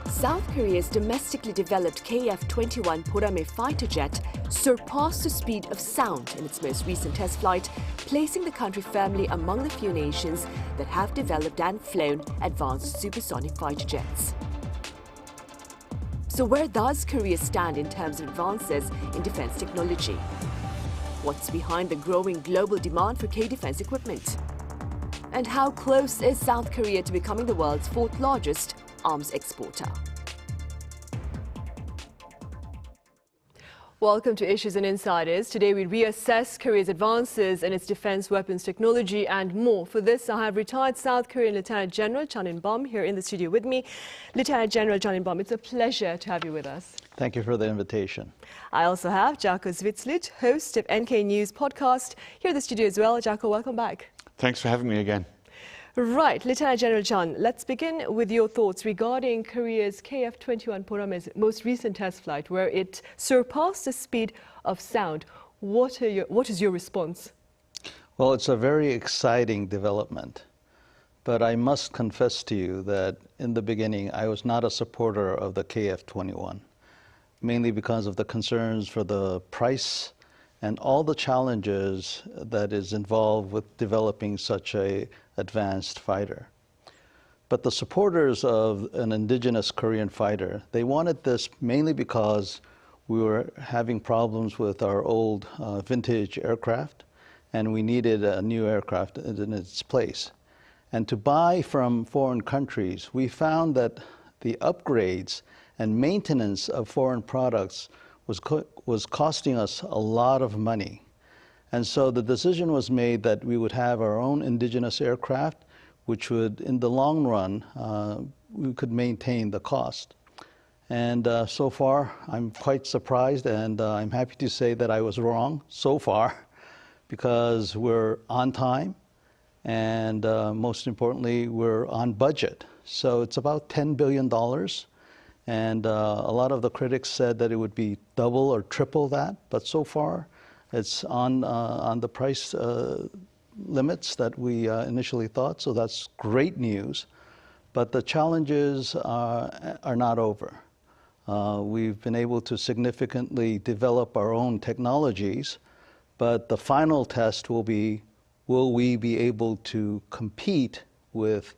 South Korea's domestically developed KF-21 Boramae fighter jet surpassed the speed of sound in its most recent test flight, placing the country firmly among the few nations that have developed and flown advanced supersonic fighter jets. So where does Korea stand in terms of advances in defense technology? What's behind the growing global demand for K-defense equipment? And how close is South Korea to becoming the world's fourth largest arms exporter? Welcome to Issues and Insiders. Today we reassess Korea's advances in its defense weapons technology and more. For this, I have retired South Korean Lieutenant General Chun here in the studio with me. Lieutenant General Chun, it's a pleasure to have you with us. Thank you for the invitation. I also have Jacco Zwetsloot, host of NK News podcast, here in the studio as well. Jacco, welcome back. Thanks for having me again. Right, Lieutenant General Chun, let's begin with your thoughts regarding Korea's KF-21 Boramae's most recent test flight, where it surpassed the speed of sound. What is your response? Well, it's a very exciting development, but I must confess to you that in the beginning I was not a supporter of the KF-21, mainly because of the concerns for the price and all the challenges that is involved with developing such a advanced fighter. But the supporters of an indigenous Korean fighter, they wanted this mainly because we were having problems with our old vintage aircraft, and we needed a new aircraft in its place. And to buy from foreign countries, we found that the upgrades and maintenance of foreign products was costing us a lot of money. And so the decision was made that we would have our own indigenous aircraft, which would, in the long run, we could maintain the cost. And so far, I'm quite surprised, and I'm happy to say that I was wrong so far, because we're on time, and most importantly, we're on budget. So it's about $10 billion. And a lot of the critics said that it would be double or triple that, but so far it's on the price limits that we initially thought, so that's great news. But the challenges are not over. We've been able to significantly develop our own technologies, but the final test will be, will we be able to compete with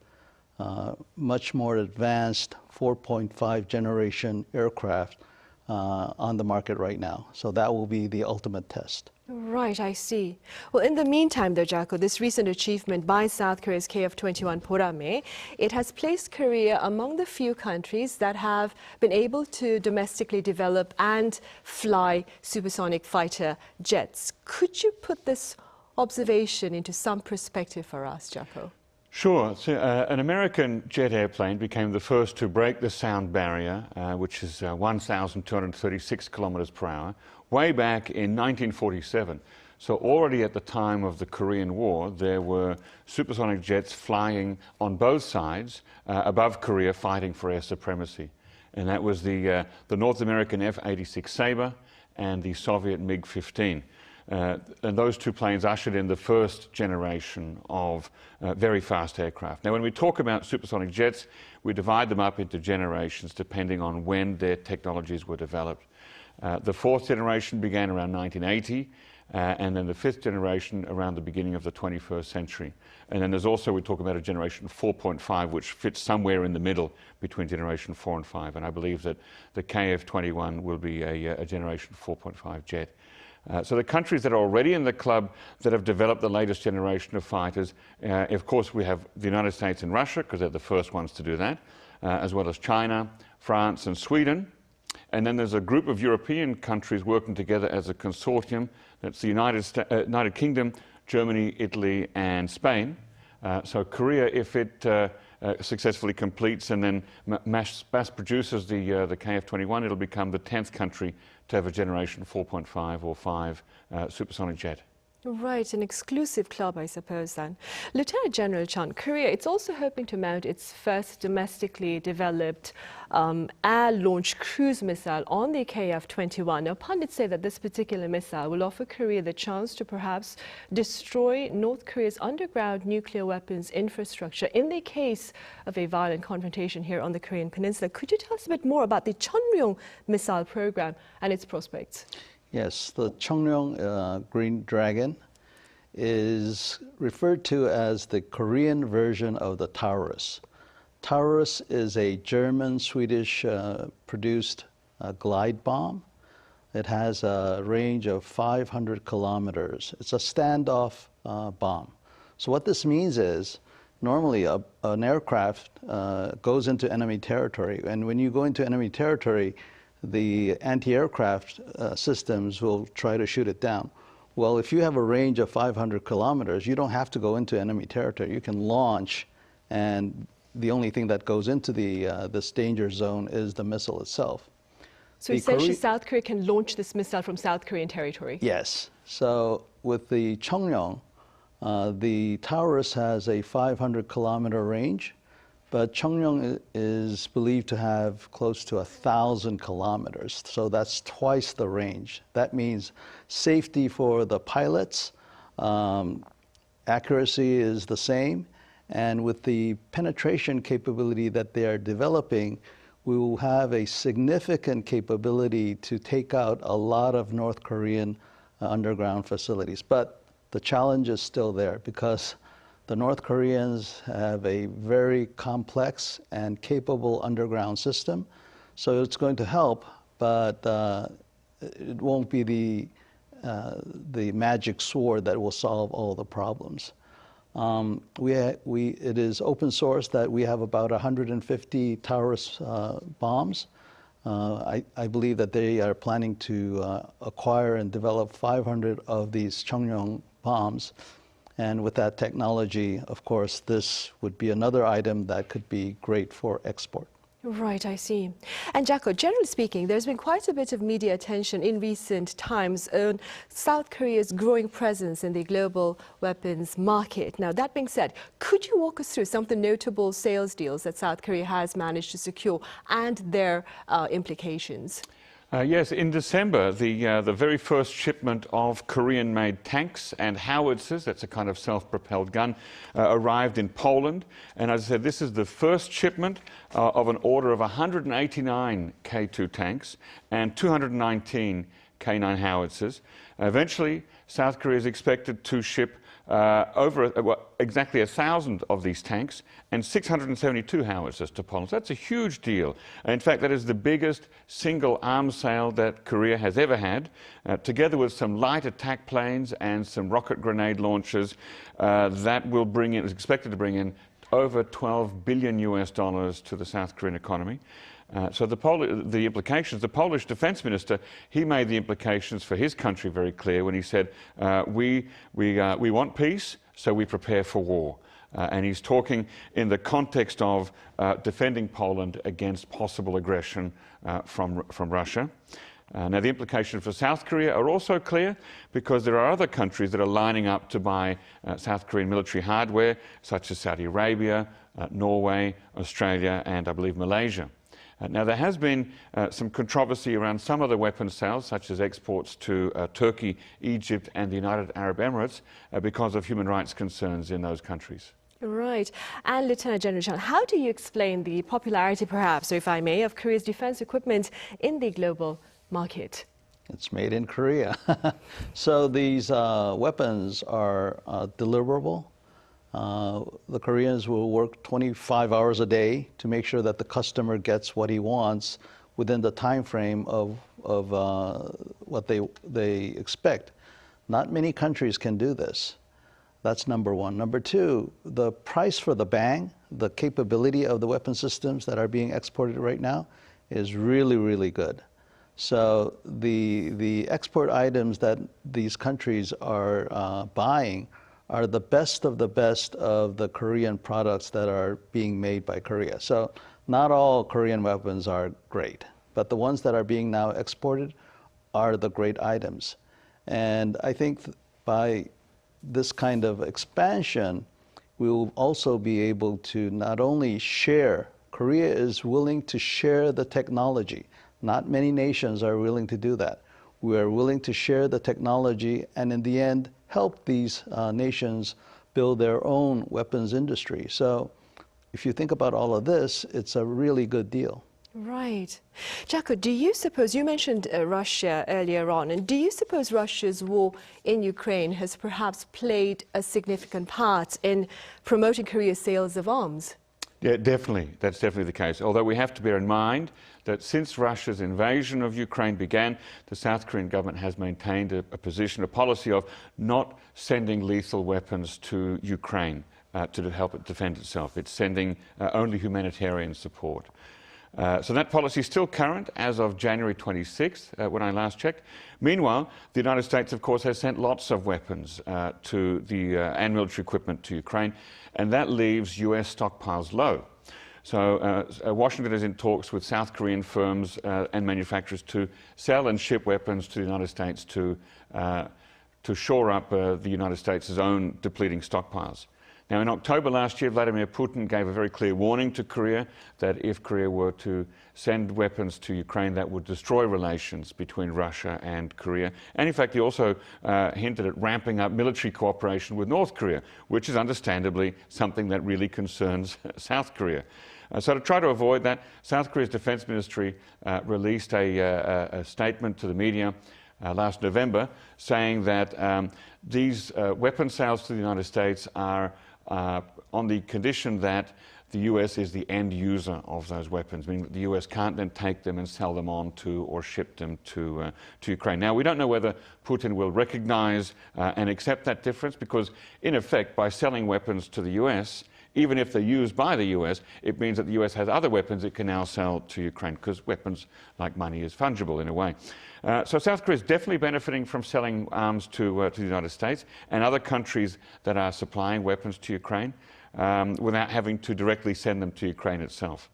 much more advanced 4.5 generation aircraft on the market right now. So that will be the ultimate test. Right, I see. Well, in the meantime, though, Jacco, this recent achievement by South Korea's KF-21 Boramae, it has placed Korea among the few countries that have been able to domestically develop and fly supersonic fighter jets. Could you put this observation into some perspective for us, Jacco? Sure. So, an American jet airplane became the first to break the sound barrier, which is 1,236 kilometers per hour, way back in 1947. So already at the time of the Korean War, there were supersonic jets flying on both sides above Korea, fighting for air supremacy. And that was the North American F-86 Sabre and the Soviet MiG-15. And those two planes ushered in the first generation of very fast aircraft. Now, when we talk about supersonic jets, we divide them up into generations depending on when their technologies were developed. The fourth generation began around 1980, and then the fifth generation around the beginning of the 21st century. And then there's also, we talk about a generation 4.5, which fits somewhere in the middle between generation 4 and 5. And I believe that the KF-21 will be a generation 4.5 jet. So the countries that are already in the club that have developed the latest generation of fighters, of course we have the United States and Russia, because they're the first ones to do that, as well as China, France and Sweden. And then there's a group of European countries working together as a consortium. That's the United Kingdom, Germany, Italy and Spain. So Korea, if it successfully completes and then mass produces the KF-21, it'll become the 10th country to have a generation 4.5 or 5 supersonic jet. Right, an exclusive club, I suppose, then. Lieutenant General Chun, Korea, it's also hoping to mount its first domestically developed air-launched cruise missile on the KF-21. Now, pundits say that this particular missile will offer Korea the chance to perhaps destroy North Korea's underground nuclear weapons infrastructure in the case of a violent confrontation here on the Korean Peninsula. Could you tell us a bit more about the Cheongryong missile program and its prospects? Yes, the Cheongryong Green Dragon is referred to as the Korean version of the Taurus. Taurus is a German-Swedish produced glide bomb. It has a range of 500 kilometers. It's a standoff bomb. So what this means is, normally an aircraft goes into enemy territory, and when you go into enemy territory, the anti-aircraft systems will try to shoot it down. Well, if you have a range of 500 kilometers, you don't have to go into enemy territory. You can launch, and the only thing that goes into this danger zone is the missile itself. So essentially, South Korea can launch this missile from South Korean territory? Yes. So with the Cheongryong, the Taurus has a 500-kilometer range, but Cheongryong is believed to have close to 1,000 kilometers. So that's twice the range. That means safety for the pilots, accuracy is the same, and with the penetration capability that they are developing, we will have a significant capability to take out a lot of North Korean underground facilities. But the challenge is still there because the North Koreans have a very complex and capable underground system. So it's going to help, but it won't be the magic sword that will solve all the problems. It is open source that we have about 150 Taurus bombs. I believe that they are planning to acquire and develop 500 of these Cheongryong bombs. And with that technology, of course, this would be another item that could be great for export. Right, I see. And Jacco, generally speaking, there's been quite a bit of media attention in recent times on South Korea's growing presence in the global weapons market. Now, that being said, could you walk us through some of the notable sales deals that South Korea has managed to secure and their implications? Yes, in December, the very first shipment of Korean-made tanks and howitzers, that's a kind of self-propelled gun, arrived in Poland. And as I said, this is the first shipment of an order of 189 K2 tanks and 219 K9 howitzers. Eventually, South Korea is expected to ship exactly 1,000 of these tanks and 672 howitzers to Poland. So that's a huge deal. In fact, that is the biggest single arms sale that Korea has ever had, together with some light attack planes and some rocket grenade launchers. That will bring in, is expected to bring in over $12 billion to the South Korean economy. So the implications, the Polish defense minister, he made the implications for his country very clear when he said, we want peace, so we prepare for war. And he's talking in the context of defending Poland against possible aggression from Russia. Now, the implications for South Korea are also clear because there are other countries that are lining up to buy South Korean military hardware, such as Saudi Arabia, Norway, Australia, and I believe Malaysia. Now, there has been some controversy around some of the weapons sales, such as exports to Turkey, Egypt, and the United Arab Emirates, because of human rights concerns in those countries. Right. And Lieutenant General Chun, how do you explain the popularity, perhaps, or if I may, of Korea's defense equipment in the global market? It's made in Korea. So these weapons are deliverable. The Koreans will work 25 hours a day to make sure that the customer gets what he wants within the time frame of what they expect. Not many countries can do this. That's number one. Number two, the price for the bang, the capability of the weapon systems that are being exported right now is really, really good. So the export items that these countries are buying are the best of the Korean products that are being made by Korea. So not all Korean weapons are great, but the ones that are being now exported are the great items. And I think by this kind of expansion, we will also be able to not only share, Korea is willing to share the technology. Not many nations are willing to do that. We are willing to share the technology and in the end help these nations build their own weapons industry. So if you think about all of this, it's a really good deal. Right. Jacco, do you suppose, you mentioned Russia earlier on, and do you suppose Russia's war in Ukraine has perhaps played a significant part in promoting Korea's sales of arms? Yeah, definitely. That's definitely the case. Although we have to bear in mind that since Russia's invasion of Ukraine began, the South Korean government has maintained a position, a policy of not sending lethal weapons to Ukraine to help it defend itself. It's sending only humanitarian support. So that policy is still current as of January 26th, when I last checked. Meanwhile, the United States, of course, has sent lots of weapons and military equipment to Ukraine, and that leaves US stockpiles low. So Washington is in talks with South Korean firms and manufacturers to sell and ship weapons to the United States to shore up the United States' own depleting stockpiles. Now, in October last year, Vladimir Putin gave a very clear warning to Korea that if Korea were to send weapons to Ukraine, that would destroy relations between Russia and Korea. And in fact, he also hinted at ramping up military cooperation with North Korea, which is understandably something that really concerns South Korea. So to try to avoid that, South Korea's Defense Ministry released a statement to the media last November saying that these weapon sales to the United States are on the condition that the US is the end user of those weapons, meaning that the US can't then take them and sell them on to or ship them to Ukraine. Now, we don't know whether Putin will recognize and accept that difference because, in effect, by selling weapons to the US, even if they're used by the US, it means that the US has other weapons it can now sell to Ukraine because weapons, like money, is fungible in a way. So South Korea is definitely benefiting from selling arms to the United States and other countries that are supplying weapons to Ukraine without having to directly send them to Ukraine itself.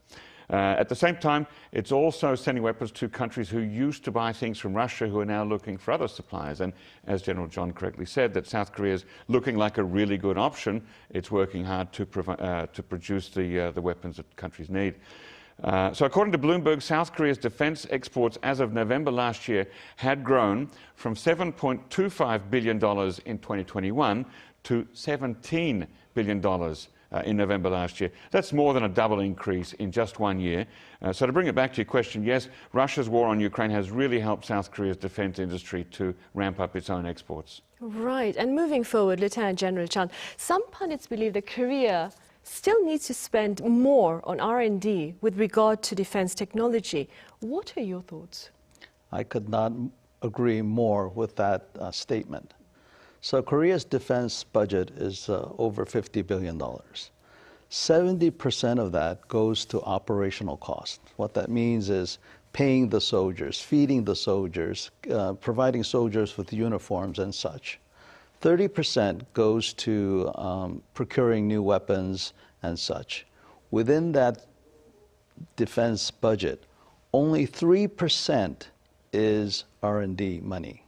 At the same time, it's also sending weapons to countries who used to buy things from Russia who are now looking for other suppliers. And as General Chun correctly said, that South Korea is looking like a really good option. It's working hard to produce the weapons that countries need. So according to Bloomberg, South Korea's defense exports as of November last year had grown from $7.25 billion in 2021 to $17 billion in November last year. That's more than a double increase in just 1 year. So to bring it back to your question, yes, Russia's war on Ukraine has really helped South Korea's defense industry to ramp up its own exports. Right. And moving forward, Lieutenant General Chun, some pundits believe that Korea still needs to spend more on R&D with regard to defense technology. What are your thoughts? I could not agree more with that statement. So Korea's defense budget is over $50 billion. 70% of that goes to operational costs. What that means is paying the soldiers, feeding the soldiers, providing soldiers with uniforms and such. 30% goes to procuring new weapons and such. Within that defense budget, only 3% is R&D money.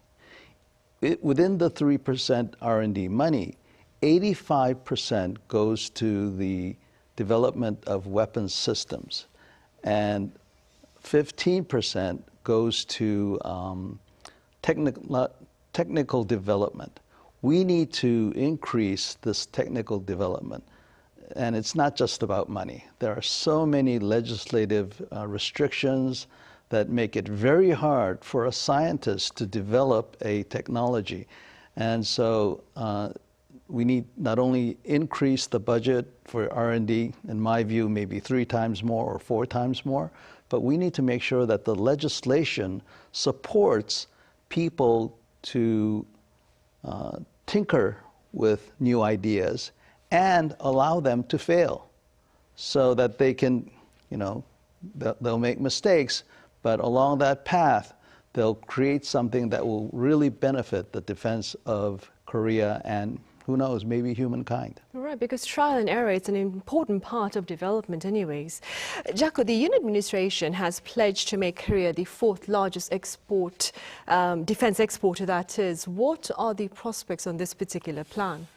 Within the 3% R&D money, 85% goes to the development of weapons systems, and 15% goes to technical development. We need to increase this technical development. And it's not just about money. There are so many legislative restrictions that make it very hard for a scientist to develop a technology. And so we need not only increase the budget for R&D, in my view, maybe 3 times more or 4 times more, but we need to make sure that the legislation supports people to tinker with new ideas and allow them to fail so that they can, they'll make mistakes, but along that path, they'll create something that will really benefit the defense of Korea and who knows, maybe humankind. Right, because trial and error, it's an important part of development anyways. Jacco, the Yoon administration has pledged to make Korea the fourth largest defense exporter, that is. What are the prospects on this particular plan?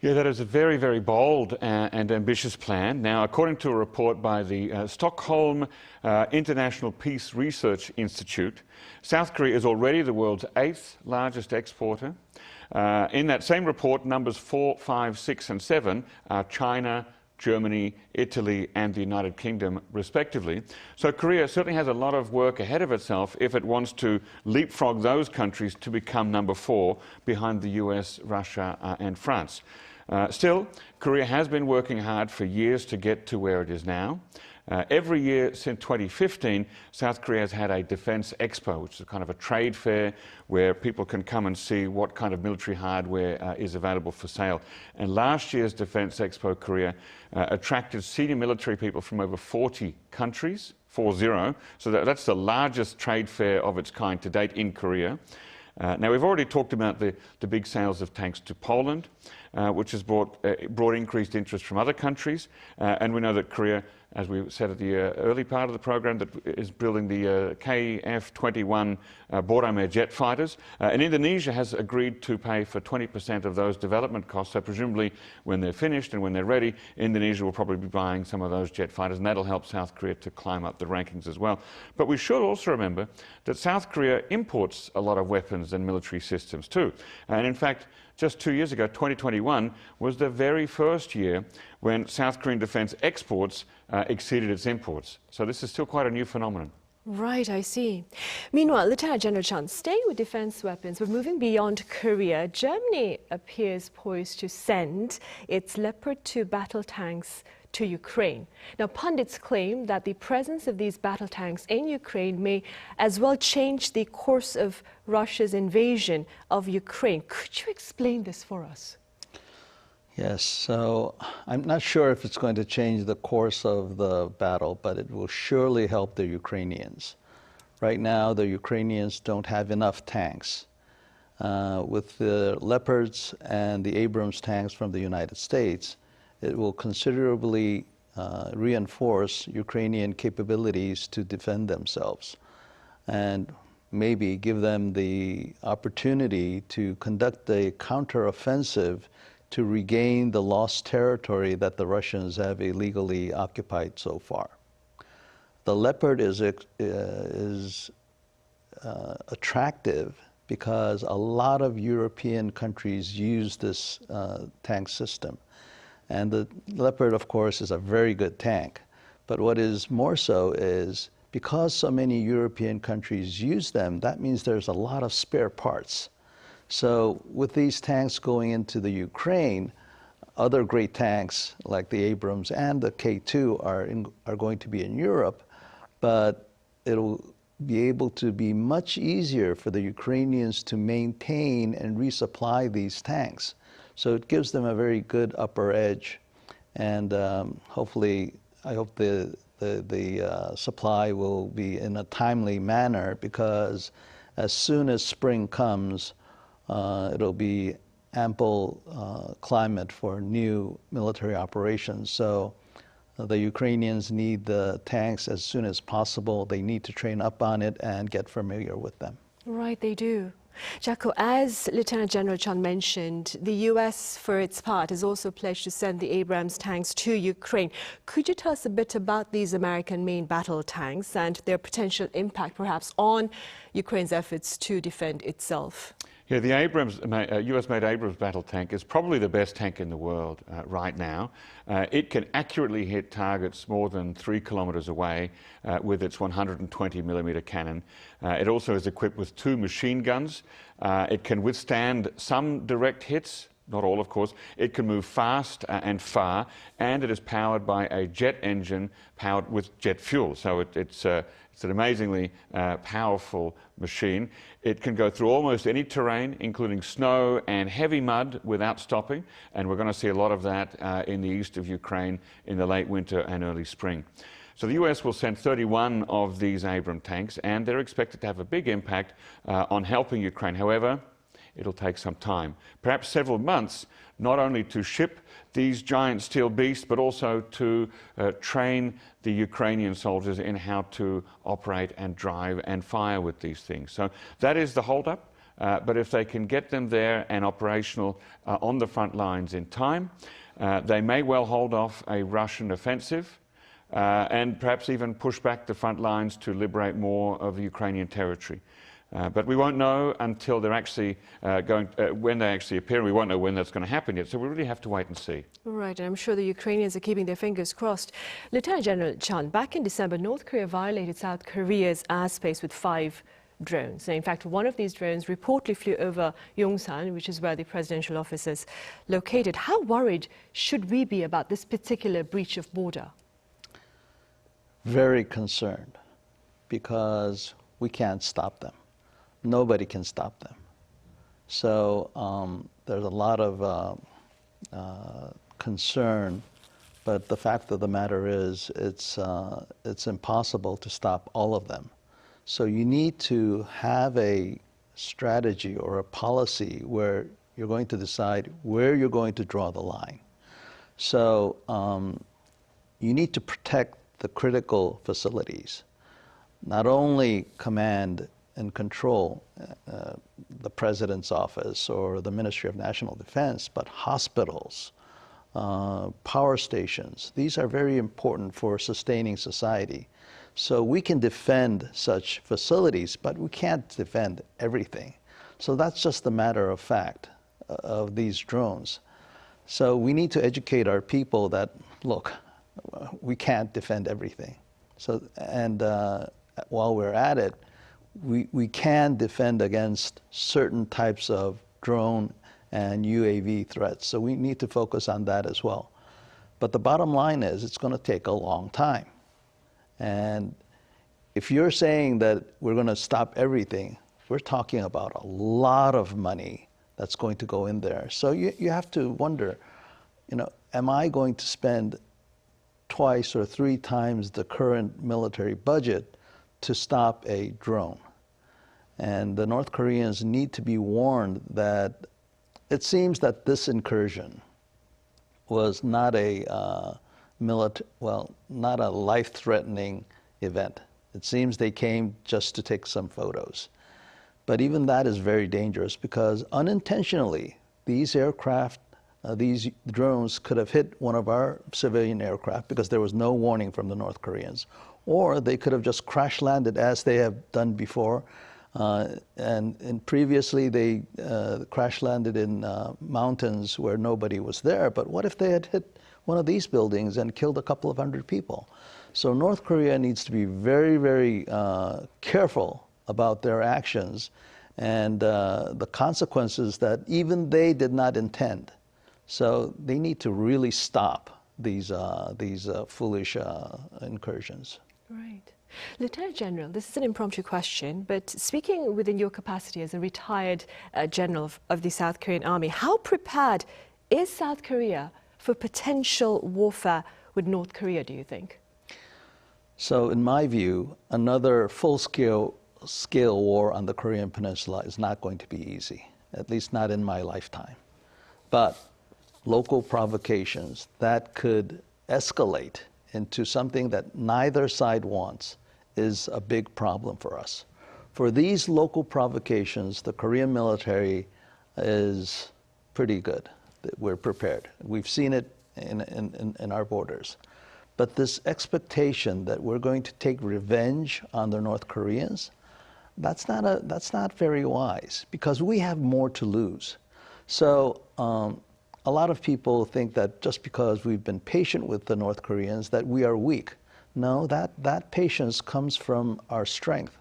Yeah, that is a very, very bold and ambitious plan. Now, according to a report by the Stockholm International Peace Research Institute, South Korea is already the world's 8th largest exporter. In that same report, numbers 4, 5, 6 and 7 are China, Germany, Italy and the United Kingdom, respectively. So Korea certainly has a lot of work ahead of itself if it wants to leapfrog those countries to become number 4 behind the US, Russia and France. Still, Korea has been working hard for years to get to where it is now. Every year since 2015, South Korea has had a defense expo, which is kind of a trade fair where people can come and see what kind of military hardware is available for sale. And last year's defense expo, Korea, attracted senior military people from over 40 countries, 40. So that's the largest trade fair of its kind to date in Korea. Now, we've already talked about the big sales of tanks to Poland, which has brought increased interest from other countries. And we know that Korea, as we said at the early part of the program, that is building the KF-21 Boramae jet fighters. And Indonesia has agreed to pay for 20% of those development costs. So presumably when they're finished and when they're ready, Indonesia will probably be buying some of those jet fighters, and that'll help South Korea to climb up the rankings as well. But we should also remember that South Korea imports a lot of weapons and military systems too. And in fact, just 2 years ago, 2021, was the very first year when South Korean defense exports exceeded its imports. So this is still quite a new phenomenon. Right, I see. Meanwhile, Lieutenant General Chun, staying with defense weapons, but moving beyond Korea, Germany appears poised to send its Leopard 2 battle tanks to Ukraine. Now, pundits claim that the presence of these battle tanks in Ukraine may as well change the course of Russia's invasion of Ukraine. Could you explain this for us? Yes, so I'm not sure if it's going to change the course of the battle, but it will surely help the Ukrainians. Right now, the Ukrainians don't have enough tanks. With the Leopards and the Abrams tanks from the United States, it will considerably reinforce Ukrainian capabilities to defend themselves and maybe give them the opportunity to conduct a counteroffensive to regain the lost territory that the Russians have illegally occupied so far. The Leopard is attractive because a lot of European countries use this tank system. And the Leopard, of course, is a very good tank. But what is more so is because so many European countries use them, that means there's a lot of spare parts. So with these tanks going into the Ukraine, other great tanks like the Abrams and the K2 are going to be in Europe, but it'll be able to be much easier for the Ukrainians to maintain and resupply these tanks. So it gives them a very good upper edge, and hopefully, I hope the supply will be in a timely manner, because as soon as spring comes, it'll be ample climate for new military operations. So the Ukrainians need the tanks as soon as possible. They need to train up on it and get familiar with them. Right, they do. Jacco, as Lieutenant General Chun mentioned, the U.S., for its part, has also pledged to send the Abrams tanks to Ukraine. Could you tell us a bit about these American-made battle tanks and their potential impact, perhaps, on Ukraine's efforts to defend itself? Yeah, the US-made Abrams battle tank is probably the best tank in the world right now. It can accurately hit targets more than 3 kilometers away with its 120 millimeter cannon. It also is equipped with 2 machine guns. It can withstand some direct hits, not all, of course. It can move fast and far, and it is powered by a jet engine powered with jet fuel. So it's an amazingly powerful machine. It can go through almost any terrain, including snow and heavy mud, without stopping. And we're going to see a lot of that in the east of Ukraine in the late winter and early spring. So the US will send 31 of these Abrams tanks, and they're expected to have a big impact on helping Ukraine. However, it'll take some time, perhaps several months, not only to ship these giant steel beasts, but also to train the Ukrainian soldiers in how to operate and drive and fire with these things. So that is the holdup. But if they can get them there and operational on the front lines in time, they may well hold off a Russian offensive and perhaps even push back the front lines to liberate more of Ukrainian territory. But we won't know until they're actually when they actually appear. We won't know when that's going to happen yet, so we really have to wait and see. Right, and I'm sure the Ukrainians are keeping their fingers crossed. Lieutenant General Chun, back in December, North Korea violated South Korea's airspace with 5 drones. Now, in fact, one of these drones reportedly flew over Yongsan, which is where the presidential office is located. How worried should we be about this particular breach of border? Very concerned, because we can't stop them. Nobody can stop them. So there's a lot of concern, but the fact of the matter is it's impossible to stop all of them. So you need to have a strategy or a policy where you're going to decide where you're going to draw the line. So you need to protect the critical facilities, not only command and control the President's office or the Ministry of National Defense, but hospitals, power stations. These are very important for sustaining society. So we can defend such facilities, but we can't defend everything. So that's just a matter of fact of these drones. So we need to educate our people that, look, we can't defend everything. So, and while we're at it, we can defend against certain types of drone and UAV threats. So we need to focus on that as well. But the bottom line is it's going to take a long time. And if you're saying that we're going to stop everything, we're talking about a lot of money that's going to go in there. So you have to wonder, you know, am I going to spend twice or 3 times the current military budget to stop a drone? And the North Koreans need to be warned that it seems that this incursion was not a not a life-threatening event. It seems they came just to take some photos. But even that is very dangerous, because unintentionally, these aircraft, these drones could have hit one of our civilian aircraft because there was no warning from the North Koreans. Or they could have just crash landed as they have done before. And previously they crash landed in mountains where nobody was there. But what if they had hit one of these buildings and killed a couple of hundred people? So North Korea needs to be very, very careful about their actions and the consequences that even they did not intend. So they need to really stop these foolish incursions. Right. Lieutenant General, this is an impromptu question, but speaking within your capacity as a retired general of the South Korean Army, how prepared is South Korea for potential warfare with North Korea, do you think? So in my view, another full-scale war on the Korean Peninsula is not going to be easy, at least not in my lifetime. But local provocations that could escalate into something that neither side wants is a big problem for us. For these local provocations, the Korean military is pretty good. We're prepared. We've seen it in our borders. But this expectation that we're going to take revenge on the North Koreans, that's not very wise, because we have more to lose. So a lot of people think that just because we've been patient with the North Koreans that we are weak. No, that patience comes from our strength.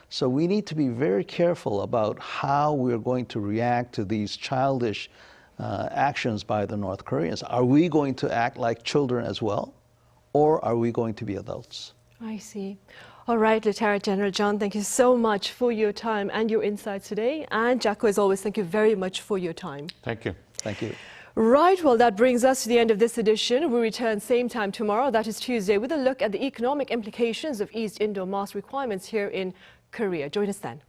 So we need to be very careful about how we're going to react to these childish actions by the North Koreans. Are we going to act like children as well, or are we going to be adults? I see. All right, Lieutenant General Chun, thank you so much for your time and your insights today. And Jacco, as always, thank you very much for your time. Thank you. Thank you. Right, well, that brings us to the end of this edition. We return same time tomorrow, that is Tuesday, with a look at the economic implications of East Indo-Mass requirements here in Korea. Join us then.